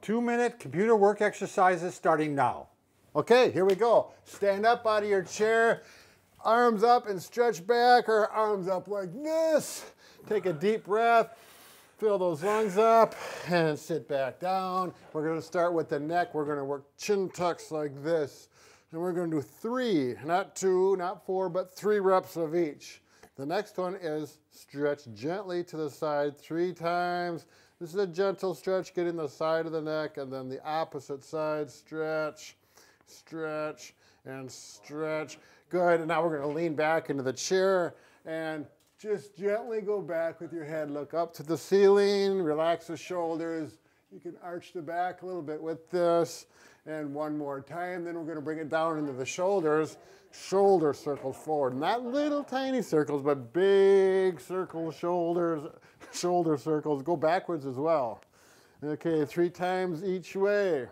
2-minute computer work exercises starting now. Okay, here we go. Stand up out of your chair, arms up and stretch back, or arms up like this. Take a deep breath, fill those lungs up, and sit back down. We're going to start with the neck. We're going to work chin tucks like this. And we're going to do 3, not 2, not 4, but 3 reps of each. The next one is stretch gently to the side 3 times. This is a gentle stretch, getting the side of the neck, and then the opposite side. Stretch, stretch, and stretch. Good, and now we're going to lean back into the chair and just gently go back with your head. Look up to the ceiling, relax the shoulders. You can arch the back a little bit with this. And one more time, then we're going to bring it down into the shoulders. Shoulder circles forward. Not little tiny circles, but big circles, shoulders, shoulder circles. Go backwards as well. Okay, 3 times each way.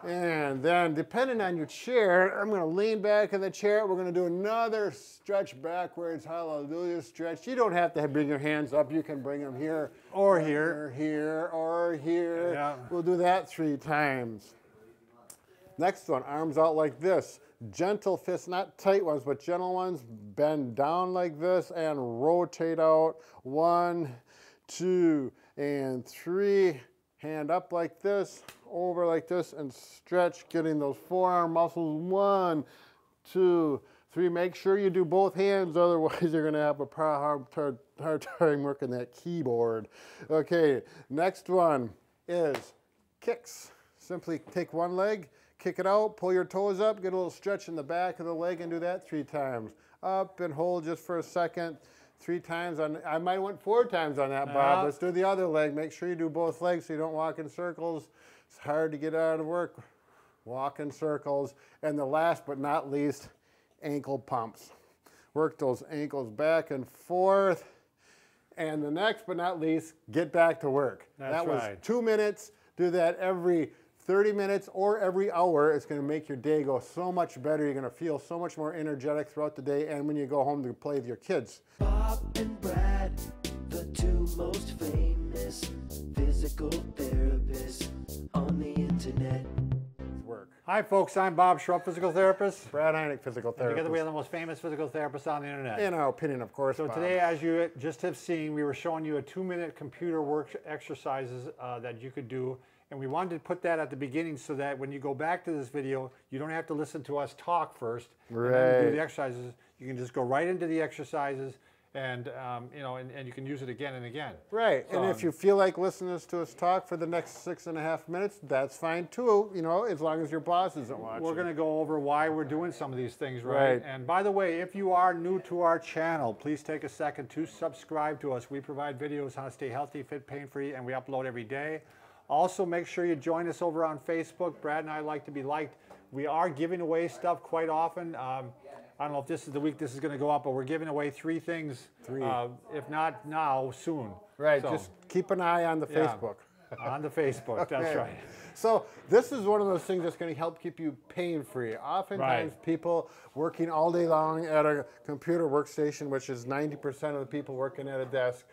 And then, depending on your chair, I'm going to lean back in the chair. We're going to do another stretch backwards. Hallelujah, stretch. You don't have to bring your hands up. You can bring them here. Or here. Or here, or here. Yeah. We'll do that 3 times. Next one, arms out like this. Gentle fists, not tight ones, but gentle ones. Bend down like this and rotate out. 1, 2, and 3. Hand up like this, over like this, and stretch, getting those forearm muscles. 1, 2, 3. Make sure you do both hands, otherwise you're going to have a hard time working that keyboard. Okay, next one is kicks. Simply take one leg, kick it out, pull your toes up, get a little stretch in the back of the leg, and do that 3 times. Up and hold just for a second. 3 times on, I might want 4 times on that, Bob. Let's do the other leg. Make sure you do both legs so you don't walk in circles. It's hard to get out of work. Walk in circles. And the last but not least, ankle pumps. Work those ankles back and forth. And the next but not least, get back to work. That was 2 minutes. Do that every 30 minutes or every hour. It's going to make your day go so much better. You're going to feel so much more energetic throughout the day and when you go home to play with your kids. Bob and Brad, the 2 most famous physical therapists on the internet. Work. Hi folks, I'm Bob Schrupp, physical therapist. Brad Heineck, physical therapist. Together we are the most famous physical therapists on the internet. In our opinion, of course, So Bob. today, as you just have seen, we were showing you a 2-minute computer work exercises that you could do. And we wanted to put that at the beginning so that when you go back to this video, you don't have to listen to us talk first. Right. And then do the exercises. You can just go right into the exercises and, you know, and you can use it again and again. Right. So, and if you feel like listening to us talk for the next 6.5 minutes, that's fine too, you know, as long as your boss isn't watching. We're going to go over why we're doing some of these things, right? And by the way, if you are new to our channel, please take a second to subscribe to us. We provide videos on how to stay healthy, fit, pain-free, and we upload every day. Also, make sure you join us over on Facebook. Brad and I like to be liked. We are giving away stuff quite often. I don't know if this is the week this is going to go up, but we're giving away 3 things. 3. If not now, soon. Right. So, just keep an eye on the Facebook. On the Facebook. Okay. That's right. So this is one of those things that's going to help keep you pain-free. Oftentimes people working all day long at a computer workstation, which is 90% of the people working at a desk,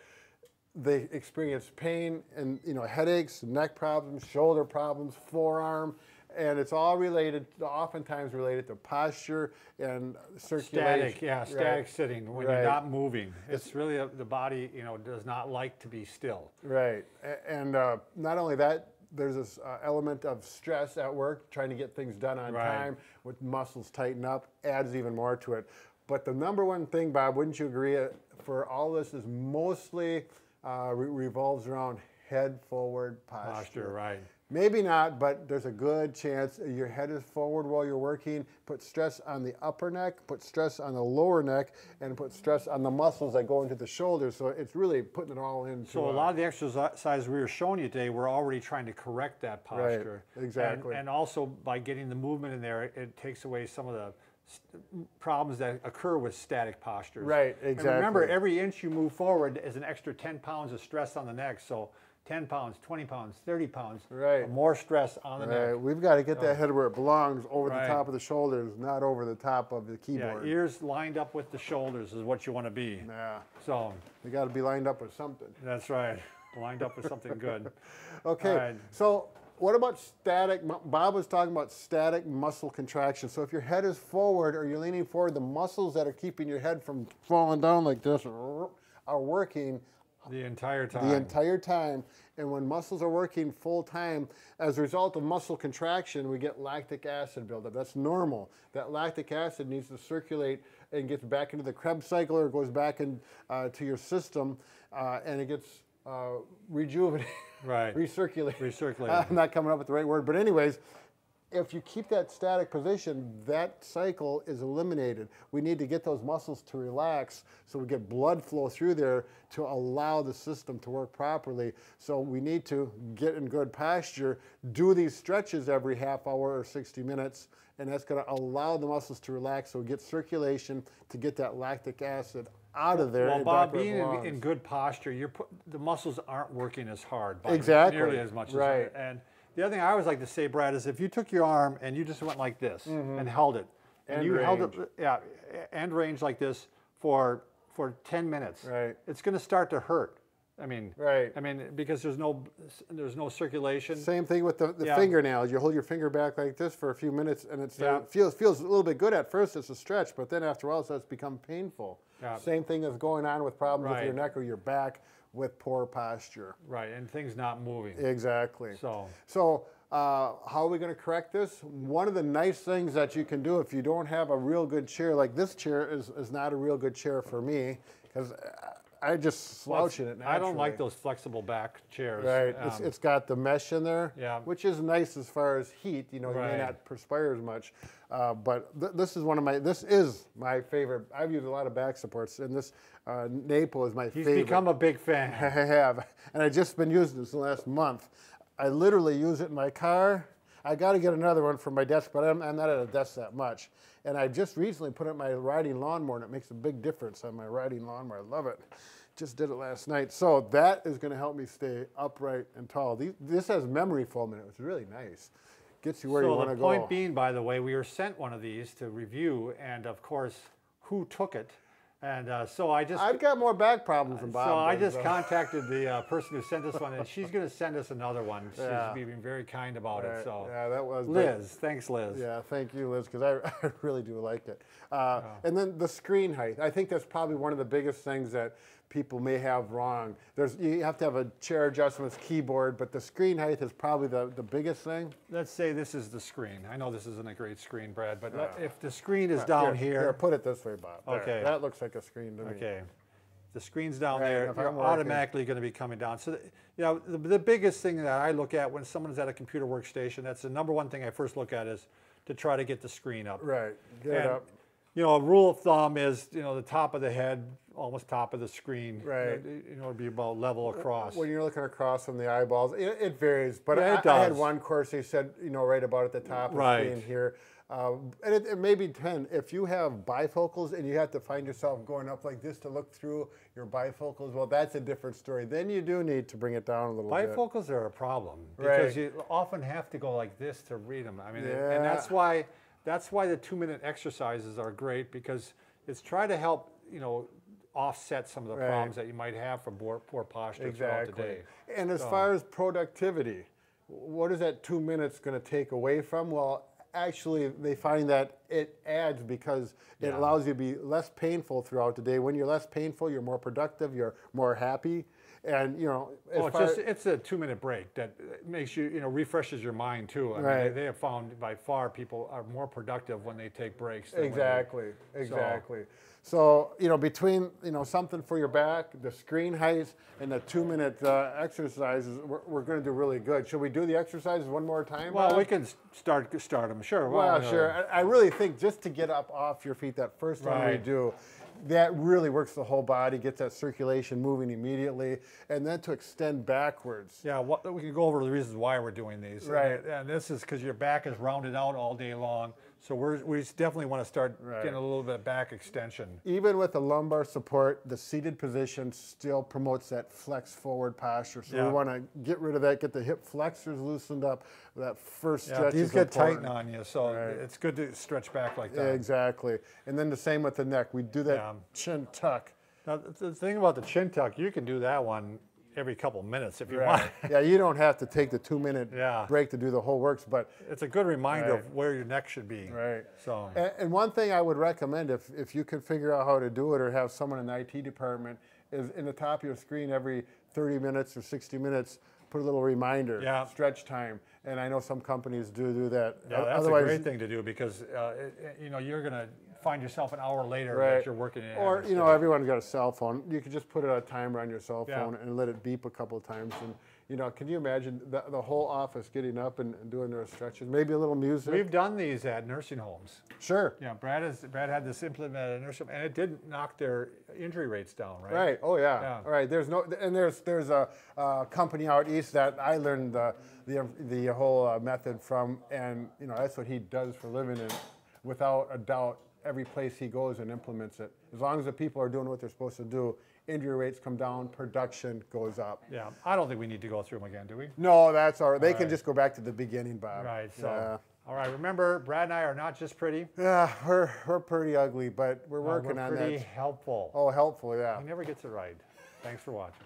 they experience pain and, you know, headaches, neck problems, shoulder problems, forearm, and it's all related, oftentimes related to posture and circulation. Static, static sitting when you're not moving. It's really the body, you know, does not like to be still. Right, and not only that, there's this element of stress at work, trying to get things done on time, with muscles tighten up, adds even more to it. But the number one thing, Bob, wouldn't you agree, for all this is mostly revolves around head forward posture. Right. Maybe not, but there's a good chance your head is forward while you're working. Put stress on the upper neck, put stress on the lower neck, and put stress on the muscles that go into the shoulders. So it's really putting it all into. So a lot of the exercises we were showing you today, we're already trying to correct that posture. Right, exactly. And also by getting the movement in there, it takes away some of the problems that occur with static postures. Right, exactly. And remember, every inch you move forward is an extra 10 pounds of stress on the neck. So 10 pounds, 20 pounds, 30 pounds, more stress on the neck. We've got to get that head where it belongs, over the top of the shoulders, not over the top of the keyboard. Yeah, ears lined up with the shoulders is what you want to be. Yeah. So you got to be lined up with something. That's right. Lined up with something good. Okay. So What about static? Bob was talking about static muscle contraction. So if your head is forward or you're leaning forward, the muscles that are keeping your head from falling down like this are working the entire time. The entire time. And when muscles are working full time, as a result of muscle contraction, we get lactic acid buildup. That's normal. That lactic acid needs to circulate and gets back into the Krebs cycle or goes back in, to your system, and it gets rejuvenated. Right. Recirculate. I'm not coming up with the right word, but anyways, if you keep that static position, that cycle is eliminated. We need to get those muscles to relax so we get blood flow through there to allow the system to work properly. So we need to get in good posture, do these stretches every half hour or 60 minutes, and that's going to allow the muscles to relax so we get circulation to get that lactic acid out of there. Well, Bob, being in good posture, the muscles aren't working as hard, nearly as much. Right. And the other thing I always like to say, Brad, is if you took your arm and you just went like this and held it, and you held it, end range like this for 10 minutes, right, it's going to start to hurt. I mean, because there's no circulation. Same thing with the fingernails. You hold your finger back like this for a few minutes, and it feels a little bit good at first. It's a stretch, but then after a while, it starts to become painful. Yeah. Same thing is going on with problems with your neck or your back with poor posture. Right, and things not moving. Exactly. So how are we going to correct this? One of the nice things that you can do if you don't have a real good chair, like this chair is not a real good chair for me, because I just slouch in it naturally. I don't like those flexible back chairs. Right, it's got the mesh in there, which is nice as far as heat. You know, you may not perspire as much, but this is my favorite. I've used a lot of back supports, and this Napo is my favorite. He's become a big fan. I have, and I've just been using this the last month. I literally use it in my car. I got to get another one for my desk, but I'm not at a desk that much. And I just recently put it in my riding lawnmower, and it makes a big difference on my riding lawnmower. I love it. Just did it last night. So that is going to help me stay upright and tall. This has memory foam in it. It's really nice. Gets you where you want to go. So the point being, by the way, we were sent one of these to review, and of course, who took it? And so I've got more back problems than Bob. So I just contacted the person who sent us one, and she's going to send us another one. She's being very kind about it. So that was Liz. Thanks, Liz. Yeah, thank you, Liz, because I really do like it. And then the screen height. I think that's probably one of the biggest things that people may have wrong. You have to have a chair adjustments keyboard, but the screen height is probably the biggest thing. Let's say this is the screen. I know this isn't a great screen, Brad, but if the screen is down here. Put it this way, Bob. Okay. There. That looks like a screen to me. Okay. The screen's down there, you're automatically going to be coming down. So, the biggest thing that I look at when someone's at a computer workstation, that's the number one thing I first look at, is to try to get the screen up. Right. Get it up. A rule of thumb is, the top of the head, almost top of the screen. Right. It'd be about level across. When you're looking across from the eyeballs, it varies. But it does. I had one course, they said, right about at the top of the screen here. And it may be 10. If you have bifocals and you have to find yourself going up like this to look through your bifocals, well, that's a different story. Then you do need to bring it down a little bit. Bifocals are a problem because you often have to go like this to read them. I mean, and that's why the 2-minute exercises are great, because it's try to help, offset some of the problems that you might have from poor posture throughout the day. And as far as productivity, what is that 2 minutes going to take away from? Well, actually, they find that it adds, because it allows you to be less painful throughout the day. When you're less painful, you're more productive, you're more happy. And, it's a 2-minute break that makes you, refreshes your mind too. I mean, they have found by far people are more productive when they take breaks. Exactly. So, between, something for your back, the screen height, and the 2-minute exercises, we're going to do really good. Should we do the exercises one more time, Well, Bob? we can start them, sure. Well, sure. I really think just to get up off your feet that first time we do, that really works the whole body, gets that circulation moving immediately, and then to extend backwards. Yeah, we can go over the reasons why we're doing these. Right. And this is because your back is rounded out all day long, so we definitely want to start getting a little bit of back extension. Even with the lumbar support, the seated position still promotes that flex forward posture. So we want to get rid of that, get the hip flexors loosened up. That first stretch these is get important. tight on you, so it's good to stretch back like that. Exactly. And then the same with the neck. We do that chin tuck. Now, the thing about the chin tuck, you can do that one every couple minutes if you Right. want. Yeah, you don't have to take the 2-minute Yeah. break to do the whole works, but It's a good reminder Right. of where your neck should be. right. So And one thing I would recommend, if you can figure out how to do it or have someone in the IT department, is in the top of your screen every 30 minutes or 60 minutes, put a little reminder, Yeah. stretch time. And I know some companies do that. yeah, that's Otherwise, a great thing to do because you know you're gonna find yourself an hour later Right. that you're working in. Or, you know, everyone's got a cell phone. You could just put a timer on your cell Yeah. phone and let it beep a couple of times. And, you know, can you imagine the whole office getting up and doing their stretches? Maybe a little music. We've done these at nursing homes. Sure. Yeah, Brad had this implemented at a nursing home, and it did knock their injury rates down, right? Right. Oh yeah. Yeah. All right. There's a company out east that I learned the whole method from, and you know that's what he does for a living, and without a doubt, every place he goes and implements it. As long as the people are doing what they're supposed to do, injury rates come down, production goes up. Yeah, I don't think we need to go through them again, do we? No, that's all right. They can right. just go back to the beginning, Bob. Right. So, Yeah. all right. Remember, Brad and I are not just pretty. Yeah, we're pretty ugly, but we're working we're on pretty that. helpful. Oh, helpful, yeah. He never gets it right. Thanks for watching.